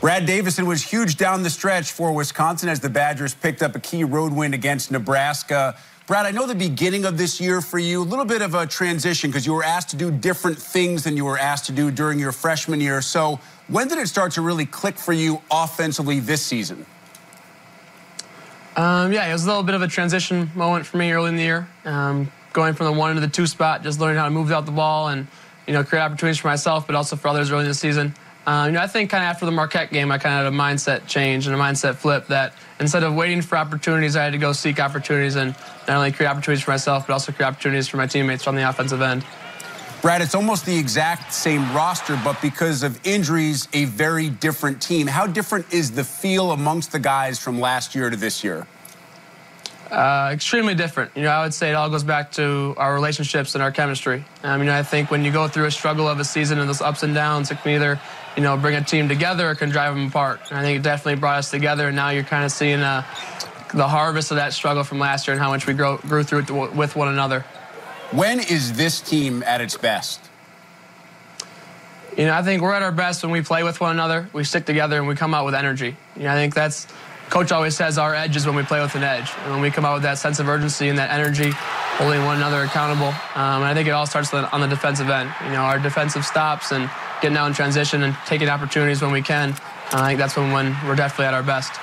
Brad Davison was huge down the stretch for Wisconsin as the Badgers picked up a key road win against Nebraska. Brad, I know the beginning of this year for you, a little bit of a transition because you were asked to do different things than you were asked to do during your freshman year. So when did it start to really click for you offensively this season? Yeah, it was a little bit of a transition moment for me early in the year. Going from the 1 to the 2 spot, just learning how to move out the ball and, create opportunities for myself, but also for others early in the season. I think kind of after the Marquette game, I kind of had a mindset change and a mindset flip that instead of waiting for opportunities, I had to go seek opportunities and not only create opportunities for myself, but also create opportunities for my teammates on the offensive end. Brad, it's almost the exact same roster, but because of injuries, a very different team. How different is the feel amongst the guys from last year to this year? Extremely different. I would say it all goes back to our relationships and our chemistry. I think when you go through a struggle of a season and those ups and downs, it can either, bring a team together or can drive them apart. And I think it definitely brought us together, and now you're kind of seeing the harvest of that struggle from last year and how much we grew through it with one another. When is this team at its best? I think we're at our best when we play with one another, we stick together, and we come out with energy. I think that's Coach always says our edge is when we play with an edge. And when we come out with that sense of urgency and that energy, holding one another accountable. And I think it all starts on the defensive end. Our defensive stops and getting out in transition and taking opportunities when we can. I think that's when we're definitely at our best.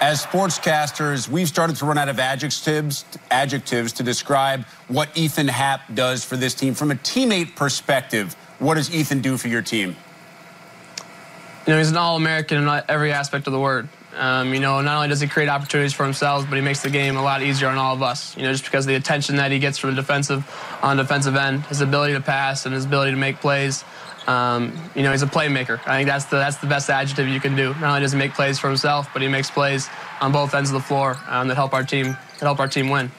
As sportscasters, we've started to run out of adjectives to describe what Ethan Happ does for this team. From a teammate perspective, what does Ethan do for your team? He's an All-American in every aspect of the word. Not only does he create opportunities for himself, but he makes the game a lot easier on all of us. Just because of the attention that he gets from the defensive end, his ability to pass and his ability to make plays. He's a playmaker. I think that's the best adjective you can do. Not only does he make plays for himself, but he makes plays on both ends of the floor that help our team win.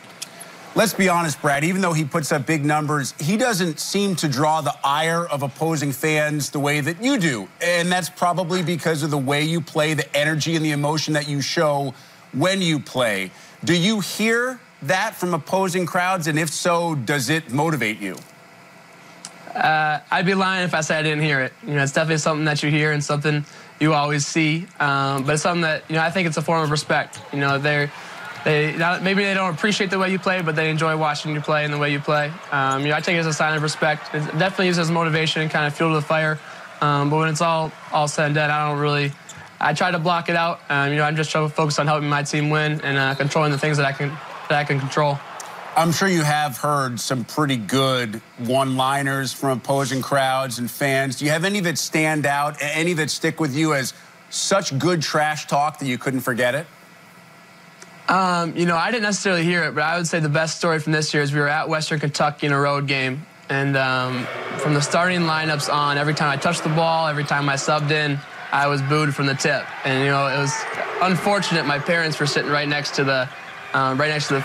Let's be honest, Brad, even though he puts up big numbers, he doesn't seem to draw the ire of opposing fans the way that you do. And that's probably because of the way you play, the energy and the emotion that you show when you play. Do you hear that from opposing crowds? And if so, does it motivate you? I'd be lying if I said I didn't hear it. It's definitely something that you hear and something you always see. But it's something that, I think it's a form of respect. Maybe they don't appreciate the way you play, but they enjoy watching you play and the way you play. I take it as a sign of respect. It definitely uses motivation and kind of fuel to the fire. But when it's all said and done, I try to block it out. I'm just trying to focus on helping my team win and controlling the things that I can control. I'm sure you have heard some pretty good one-liners from opposing crowds and fans. Do you have any that stand out, any that stick with you as such good trash talk that you couldn't forget it? I didn't necessarily hear it, but I would say the best story from this year is we were at Western Kentucky in a road game. And from the starting lineups on, every time I touched the ball, every time I subbed in, I was booed from the tip. And, it was unfortunate. My parents were sitting right next to the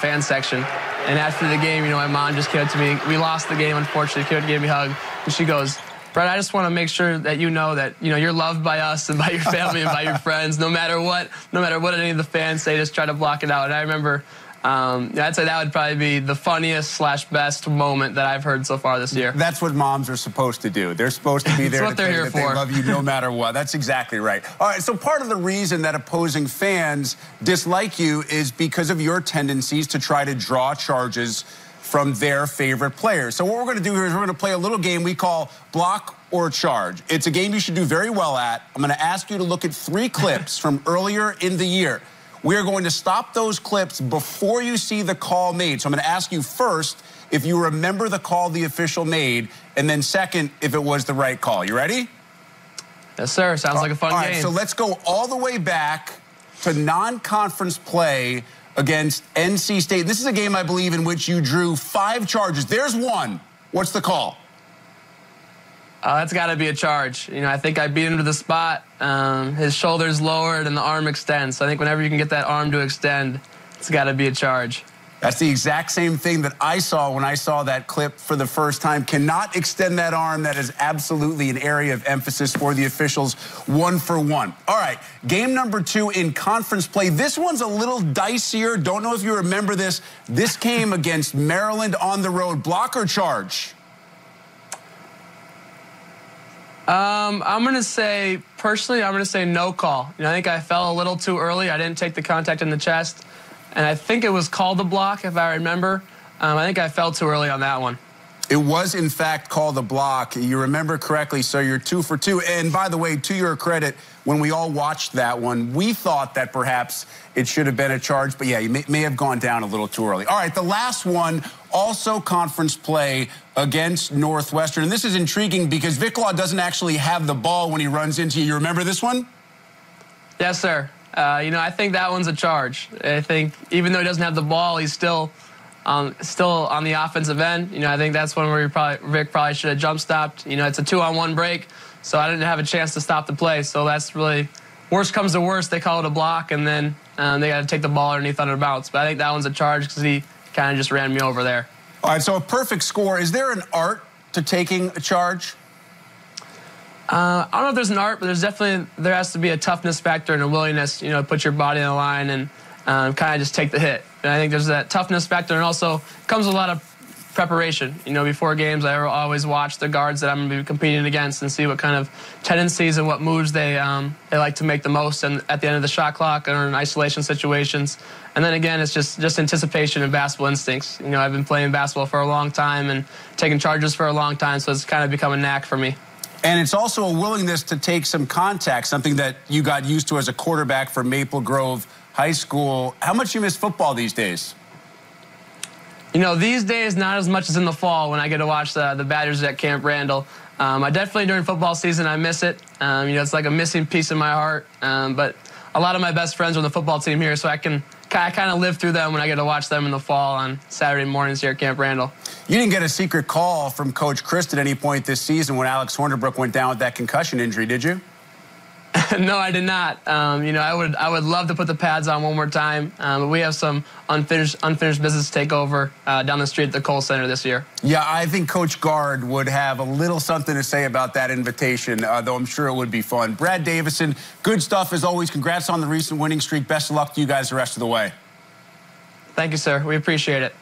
fan section. And after the game, my mom just came up to me. We lost the game, unfortunately. She came and gave me a hug. And she goes, Brad, I just want to make sure that you know that, you're loved by us and by your family and by your friends. No matter what any of the fans say, just try to block it out. And I remember, I'd say that would probably be the funniest/best moment that I've heard so far this year. That's what moms are supposed to do. They're supposed to be there to tell you that they love you no matter what. That's exactly right. All right, so part of the reason that opposing fans dislike you is because of your tendencies to try to draw charges from their favorite players. So what we're going to do here is we're going to play a little game we call Block or Charge. It's a game you should do very well at. I'm going to ask you to look at 3 clips from earlier in the year. We're going to stop those clips before you see the call made. So I'm going to ask you first if you remember the call the official made, and then second, if it was the right call. You ready? Yes, sir. Sounds like a fun game. All right, so let's go all the way back to non-conference play against NC State. This is a game, I believe, in which you drew 5 charges. There's one. What's the call? That's got to be a charge. I think I beat him to the spot. His shoulder's lowered and the arm extends. So I think whenever you can get that arm to extend, it's got to be a charge. That's the exact same thing that I saw when I saw that clip for the first time. Cannot extend that arm. That is absolutely an area of emphasis for the officials. 1 for 1. All right, game number 2 in conference play. This one's a little dicier. Don't know if you remember this. This came against Maryland on the road. Block or charge? I'm going to say personally, I'm going to say no call. I think I fell a little too early. I didn't take the contact in the chest, and I think it was called a block, if I remember. I think I fell too early on that one. It was, in fact, called a block. You remember correctly, so you're 2 for 2. And by the way, to your credit, when we all watched that one, we thought that perhaps it should have been a charge. But, yeah, you may have gone down a little too early. All right, the last one, also conference play against Northwestern. And this is intriguing because Vic Law doesn't actually have the ball when he runs into you. You remember this one? Yes, sir. I think that one's a charge. I think even though he doesn't have the ball, he's still on the offensive end. I think that's one where Vic probably should have jump stopped. It's a 2-on-1 break, so I didn't have a chance to stop the play. So that's really, worst comes to worst, they call it a block, and then they got to take the ball underneath under bounce. But I think that one's a charge because he kind of just ran me over there. All right, so a perfect score. Is there an art to taking a charge? I don't know if there's an art, but there has to be a toughness factor and a willingness, to put your body on the line and kind of just take the hit. And I think there's that toughness factor, and also comes with a lot of preparation. Before games, I always watch the guards that I'm going to be competing against and see what kind of tendencies and what moves they like to make the most and at the end of the shot clock or in isolation situations. And then again, it's just anticipation and basketball instincts. I've been playing basketball for a long time and taking charges for a long time, so it's kind of become a knack for me. And it's also a willingness to take some contact, something that you got used to as a quarterback for Maple Grove High School. How much you miss football these days? These days, not as much as in the fall when I get to watch the Badgers at Camp Randall. I definitely, during football season, I miss it. It's like a missing piece in my heart. But a lot of my best friends are on the football team here, so I kind of live through them when I get to watch them in the fall on Saturday mornings here at Camp Randall. You didn't get a secret call from Coach Christ at any point this season when Alex Hornibrook went down with that concussion injury, did you? No, I did not. I would love to put the pads on one more time, but we have some unfinished business to take over down the street at the Kohl Center this year. Yeah, I think Coach Gard would have a little something to say about that invitation, though I'm sure it would be fun. Brad Davison, good stuff as always. Congrats on the recent winning streak. Best of luck to you guys the rest of the way. Thank you, sir. We appreciate it.